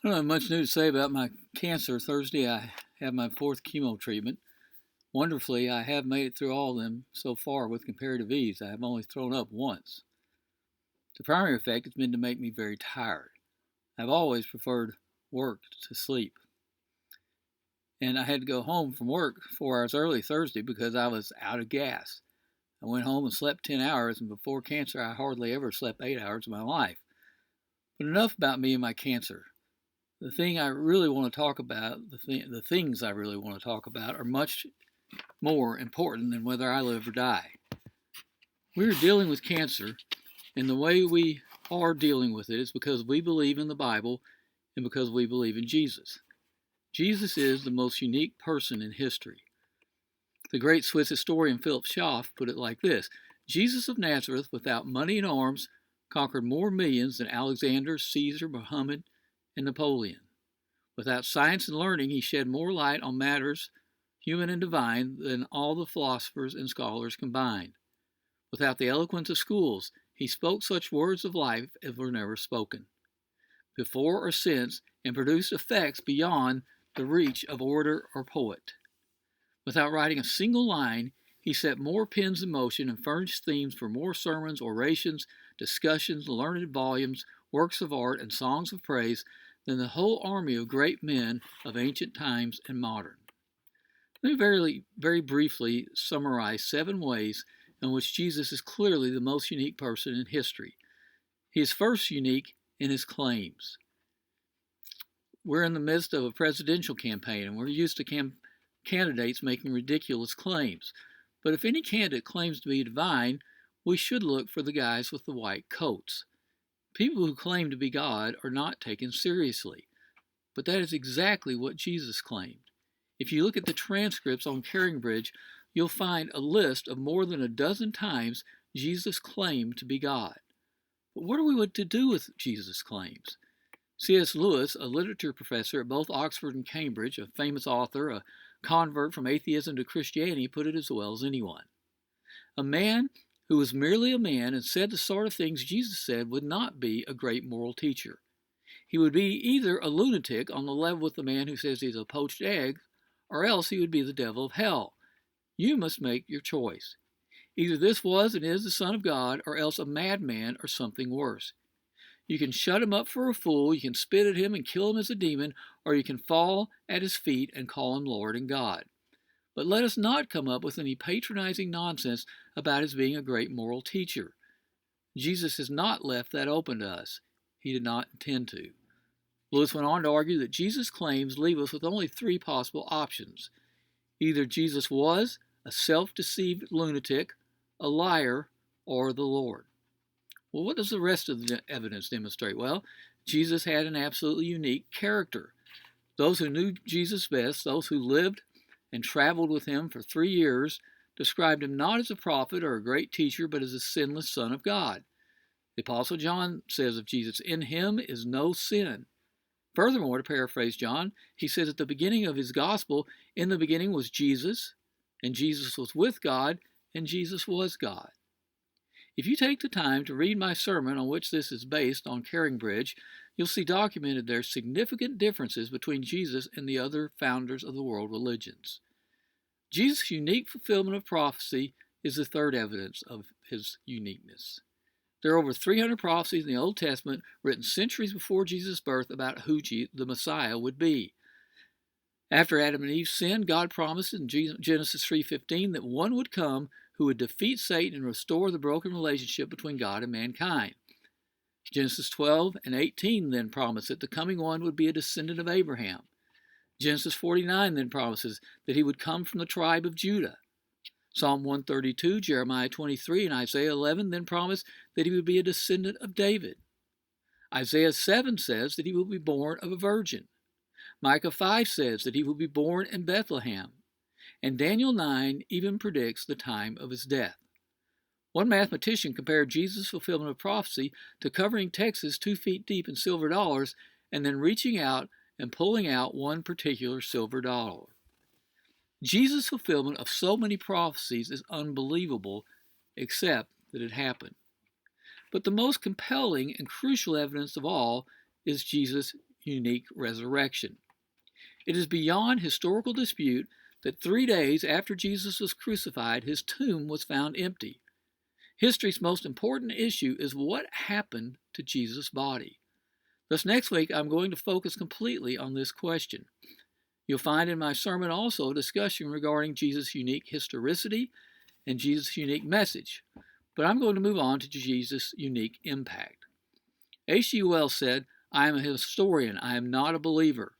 I don't have much new to say about my cancer. Thursday, I had my fourth chemo treatment. Wonderfully, I have made it through all of them so far with comparative ease. I have only thrown up once. The primary effect has been to make me very tired. I've always preferred work to sleep. And I had to go home from work 4 hours early Thursday because I was out of gas. I went home and slept 10 hours, and before cancer, I hardly ever slept 8 hours of my life. But enough about me and my cancer. The thing I really want to talk about, the things I really want to talk about are much more important than whether I live or die. We're dealing with cancer, and the way we are dealing with it is because we believe in the Bible and because we believe in Jesus. Jesus is the most unique person in history. The great Swiss historian Philip Schaff put it like this: Jesus of Nazareth, without money and arms, conquered more millions than Alexander, Caesar, Muhammad, and Napoleon. Without science and learning, he shed more light on matters human and divine than all the philosophers and scholars combined. Without the eloquence of schools, he spoke such words of life as were never spoken before or since, and produced effects beyond the reach of orator or poet. Without writing a single line, he set more pens in motion and furnished themes for more sermons, orations, discussions, learned volumes, works of art, and songs of praise than the whole army of great men of ancient times and modern. Let me very briefly summarize 7 ways in which Jesus is clearly the most unique person in history. He is first unique in his claims. We're in the midst of a presidential campaign, and we're used to candidates making ridiculous claims. But if any candidate claims to be divine, we should look for the guys with the white coats. People who claim to be God are not taken seriously. But that is exactly what Jesus claimed. If you look at the transcripts on Bridge, you'll find a list of more than a dozen times Jesus claimed to be God. But what are we to do with Jesus' claims? C.S. Lewis, a literature professor at both Oxford and Cambridge, a famous author, a convert from atheism to Christianity, put it as well as anyone. A man who was merely a man and said the sort of things Jesus said would not be a great moral teacher. He would be either a lunatic on the level with the man who says he's a poached egg, or else he would be the devil of hell. You must make your choice. Either this was and is the Son of God, or else a madman or something worse. You can shut him up for a fool, you can spit at him and kill him as a demon, or you can fall at his feet and call him Lord and God. But let us not come up with any patronizing nonsense about his being a great moral teacher. Jesus has not left that open to us. He did not intend to. Lewis went on to argue that Jesus' claims leave us with only 3 possible options. Either Jesus was a self-deceived lunatic, a liar, or the Lord. Well, what does the rest of the evidence demonstrate? Well, Jesus had an absolutely unique character. Those who knew Jesus best, those who lived and traveled with him for 3 years, described him not as a prophet or a great teacher, but as a sinless Son of God. The Apostle John says of Jesus, "In him is no sin." Furthermore, to paraphrase John, he says at the beginning of his gospel, "In the beginning was Jesus, and Jesus was with God, and Jesus was God." If you take the time to read my sermon on which this is based on Bridge, you'll see documented there significant differences between Jesus and the other founders of the world religions. Jesus' unique fulfillment of prophecy is the third evidence of his uniqueness. There are over 300 prophecies in the Old Testament written centuries before Jesus' birth about who the Messiah would be. After Adam and Eve sinned, God promised in Genesis 3:15 that one would come who would defeat Satan and restore the broken relationship between God and mankind. Genesis 12:18 then promised that the coming one would be a descendant of Abraham. Genesis 49 then promises that he would come from the tribe of Judah. Psalm 132, Jeremiah 23, and Isaiah 11 then promise that he would be a descendant of David. Isaiah 7 says that he will be born of a virgin. Micah 5 says that he will be born in Bethlehem. And Daniel 9 even predicts the time of his death. One mathematician compared Jesus' fulfillment of prophecy to covering Texas 2 feet deep in silver dollars and then reaching out and pulling out one particular silver dollar. Jesus' fulfillment of so many prophecies is unbelievable, except that it happened. But the most compelling and crucial evidence of all is Jesus' unique resurrection. It is beyond historical dispute that 3 days after Jesus was crucified, his tomb was found empty. History's most important issue is what happened to Jesus' body. Thus, next week, I'm going to focus completely on this question. You'll find in my sermon also a discussion regarding Jesus' unique historicity and Jesus' unique message. But I'm going to move on to Jesus' unique impact. H.G. Wells said, "I am a historian, I am not a believer.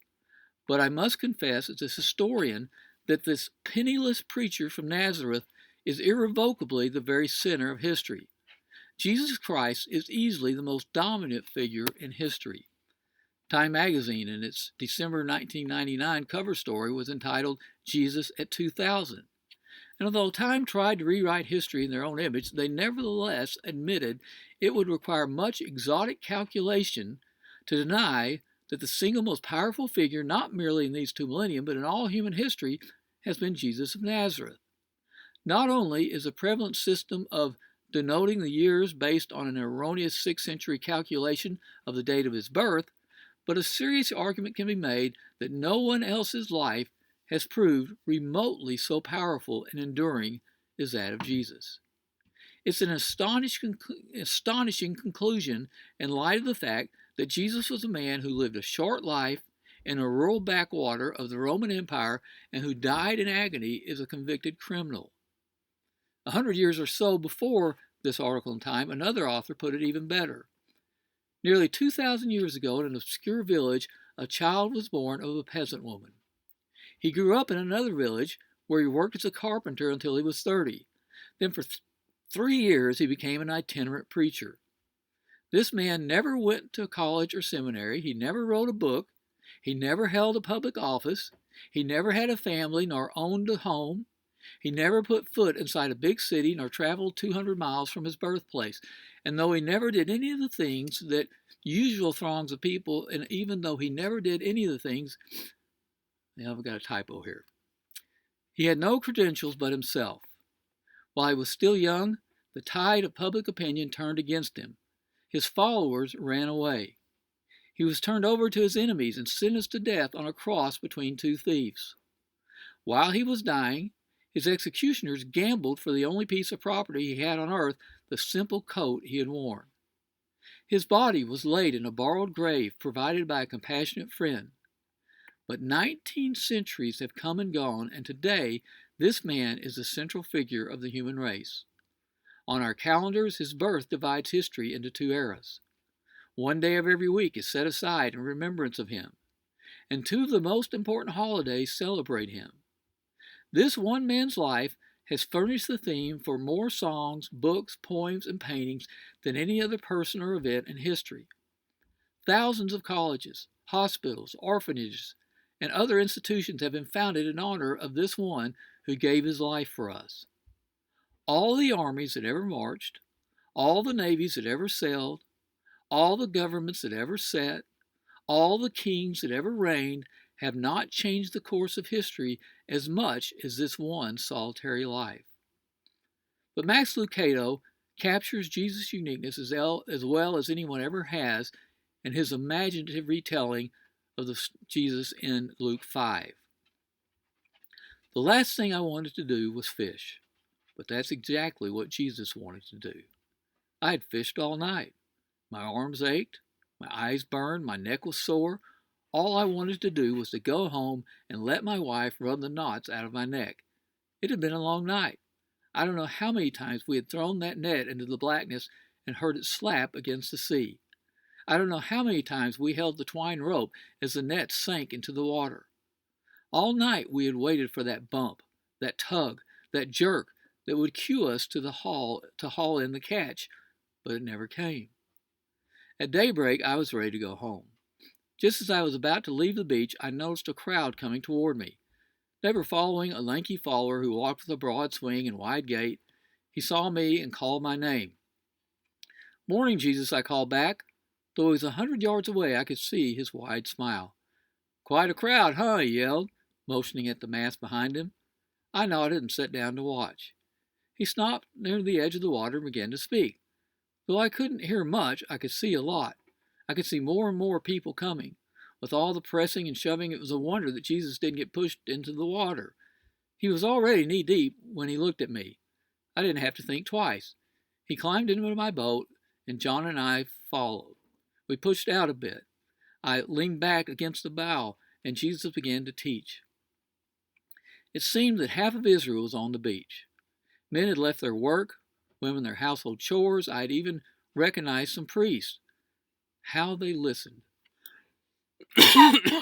But I must confess as a historian that this penniless preacher from Nazareth is irrevocably the very center of history. Jesus Christ is easily the most dominant figure in history." Time magazine, in its December 1999 cover story, was entitled Jesus at 2000. And although Time tried to rewrite history in their own image, they nevertheless admitted it would require much exotic calculation to deny that the single most powerful figure, not merely in these 2 millennia, but in all human history, has been Jesus of Nazareth. Not only is the prevalent system of denoting the years based on an erroneous 6th century calculation of the date of his birth, but a serious argument can be made that no one else's life has proved remotely so powerful and enduring as that of Jesus. It's an astonishing conclusion in light of the fact that Jesus was a man who lived a short life in a rural backwater of the Roman Empire and who died in agony as a convicted criminal. 100 years or so before this article in Time, another author put it even better. Nearly 2,000 years ago, in an obscure village, a child was born of a peasant woman. He grew up in another village where he worked as a carpenter until he was 30. Then for 3 years he became an itinerant preacher. This man never went to college or seminary. He never wrote a book. He never held a public office. He never had a family nor owned a home. He never put foot inside a big city nor traveled 200 miles from his birthplace. And though he never did any of the things that usual throngs of people, and even though he never did any of the things, I've got a typo here. He had no credentials but himself. While he was still young, the tide of public opinion turned against him. His followers ran away. He was turned over to his enemies and sentenced to death on a cross between 2 thieves. While he was dying, his executioners gambled for the only piece of property he had on earth, the simple coat he had worn. His body was laid in a borrowed grave provided by a compassionate friend. But 19 centuries have come and gone, and today this man is the central figure of the human race. On our calendars, his birth divides history into 2 eras. 1 day of every week is set aside in remembrance of him, and 2 of the most important holidays celebrate him. This one man's life has furnished the theme for more songs, books, poems, and paintings than any other person or event in history. Thousands of colleges, hospitals, orphanages, and other institutions have been founded in honor of this one who gave his life for us. All the armies that ever marched, all the navies that ever sailed, all the governments that ever sat, all the kings that ever reigned have not changed the course of history as much as this one solitary life. But Max Lucado captures Jesus' uniqueness as well as anyone ever has in his imaginative retelling of Jesus in Luke 5. The last thing I wanted to do was fish, but that's exactly what Jesus wanted to do. I had fished all night. My arms ached, my eyes burned, my neck was sore. All I wanted to do was to go home and let my wife rub the knots out of my neck. It had been a long night. I don't know how many times we had thrown that net into the blackness and heard it slap against the sea. I don't know how many times we held the twine rope as the net sank into the water. All night we had waited for that bump, that tug, that jerk that would cue us to haul in the catch, but it never came. At daybreak, I was ready to go home. Just as I was about to leave the beach, I noticed a crowd coming toward me. They were following a lanky follower who walked with a broad swing and wide gait. He saw me and called my name. "Morning, Jesus," I called back. Though he was 100 yards away, I could see his wide smile. "Quite a crowd, huh?" he yelled, motioning at the mass behind him. I nodded and sat down to watch. He stopped near the edge of the water and began to speak. Though I couldn't hear much, I could see a lot. I could see more and more people coming. With all the pressing and shoving, it was a wonder that Jesus didn't get pushed into the water. He was already knee-deep when he looked at me. I didn't have to think twice. He climbed into my boat, and John and I followed. We pushed out a bit. I leaned back against the bow, and Jesus began to teach. It seemed that half of Israel was on the beach. Men had left their work, women their household chores. I had even recognized some priests. How they listened.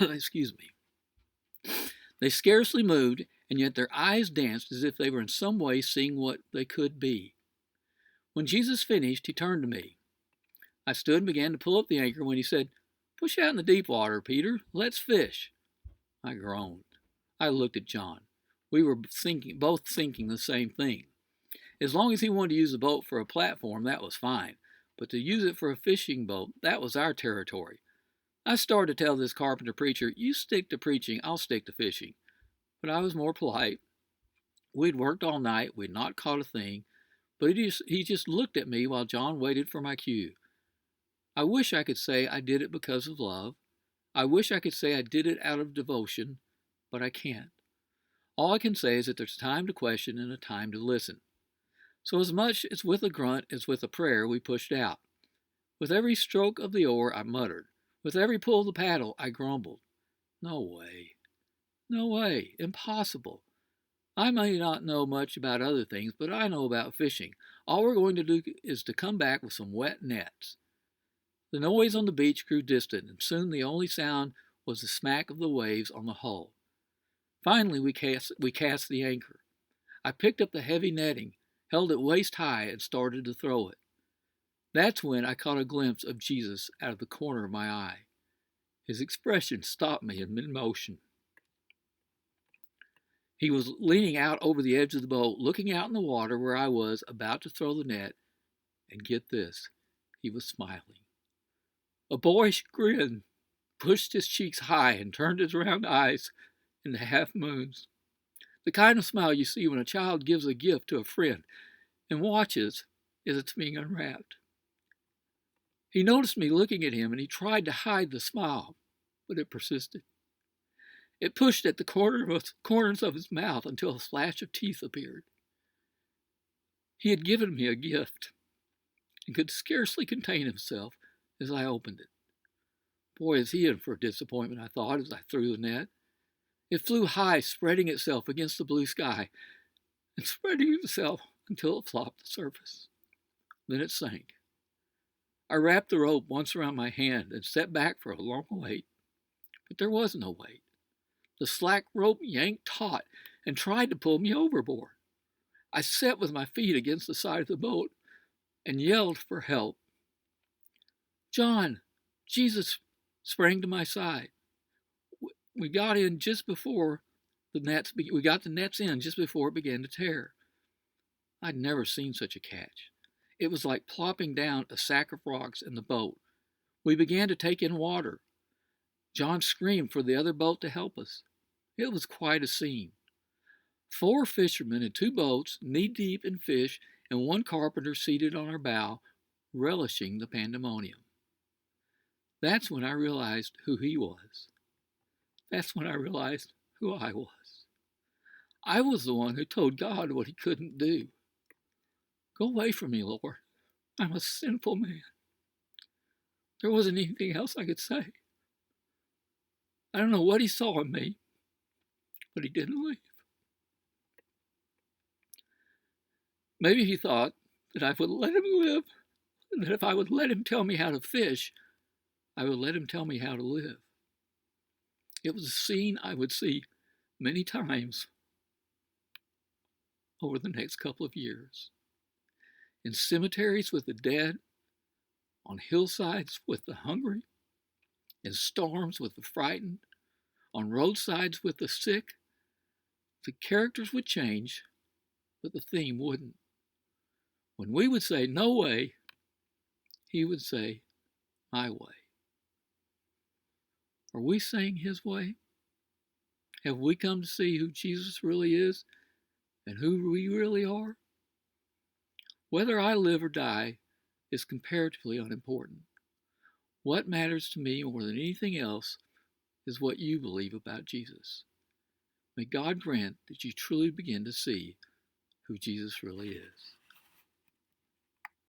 Excuse me. They scarcely moved, and yet their eyes danced as if they were in some way seeing what they could be. When Jesus finished, he turned to me. I stood and began to pull up the anchor when he said, "Push out in the deep water, Peter. Let's fish." I groaned. I looked at John. We were both thinking the same thing. As long as he wanted to use the boat for a platform, that was fine. But to use it for a fishing boat, that was our territory. I started to tell this carpenter preacher, "You stick to preaching, I'll stick to fishing." But I was more polite. We'd worked all night, we'd not caught a thing, but he just looked at me while John waited for my cue. I wish I could say I did it because of love. I wish I could say I did it out of devotion, but I can't. All I can say is that there's a time to question and a time to listen. So as much as with a grunt as with a prayer, we pushed out. With every stroke of the oar, I muttered. With every pull of the paddle, I grumbled. No way. No way. Impossible. I may not know much about other things, but I know about fishing. All we're going to do is to come back with some wet nets. The noise on the beach grew distant, and soon the only sound was the smack of the waves on the hull. Finally, we cast the anchor. I picked up the heavy netting, held it waist high, and started to throw it. That's when I caught a glimpse of Jesus out of the corner of my eye. His expression stopped me in mid-motion. He was leaning out over the edge of the boat, looking out in the water where I was about to throw the net, and get this, he was smiling. A boyish grin pushed his cheeks high and turned his round eyes into half moons. The kind of smile you see when a child gives a gift to a friend and watches as it's being unwrapped. He noticed me looking at him, and he tried to hide the smile, but it persisted. It pushed at the corners of his mouth until a flash of teeth appeared. He had given me a gift and could scarcely contain himself as I opened it. Boy, is he in for disappointment, I thought as I threw the net. It flew high, spreading itself against the blue sky and spreading itself until it flopped the surface. Then it sank. I wrapped the rope once around my hand and sat back for a long wait, but there was no wait. The slack rope yanked taut and tried to pull me overboard. I sat with my feet against the side of the boat and yelled for help. "John!" Jesus sprang to my side. We got in just before we got the nets in just before it began to tear. I'd never seen such a catch. It was like plopping down a sack of rocks in the boat. We began to take in water. John screamed for the other boat to help us. It was quite a scene. 4 fishermen in 2 boats, knee-deep in fish, and 1 carpenter seated on our bow, relishing the pandemonium. That's when I realized who he was. That's when I realized who I was. I was the one who told God what he couldn't do. Go away from me, Lord. I'm a sinful man. There wasn't anything else I could say. I don't know what he saw in me, but he didn't leave. Maybe he thought that I would let him live, and that if I would let him tell me how to fish, I would let him tell me how to live. It was a scene I would see many times over the next couple of years. In cemeteries with the dead, on hillsides with the hungry, in storms with the frightened, on roadsides with the sick. The characters would change, but the theme wouldn't. When we would say, "No way," he would say, "My way." Are we saying his way? Have we come to see who Jesus really is and who we really are? Whether I live or die is comparatively unimportant. What matters to me more than anything else is what you believe about Jesus. May God grant that you truly begin to see who Jesus really is.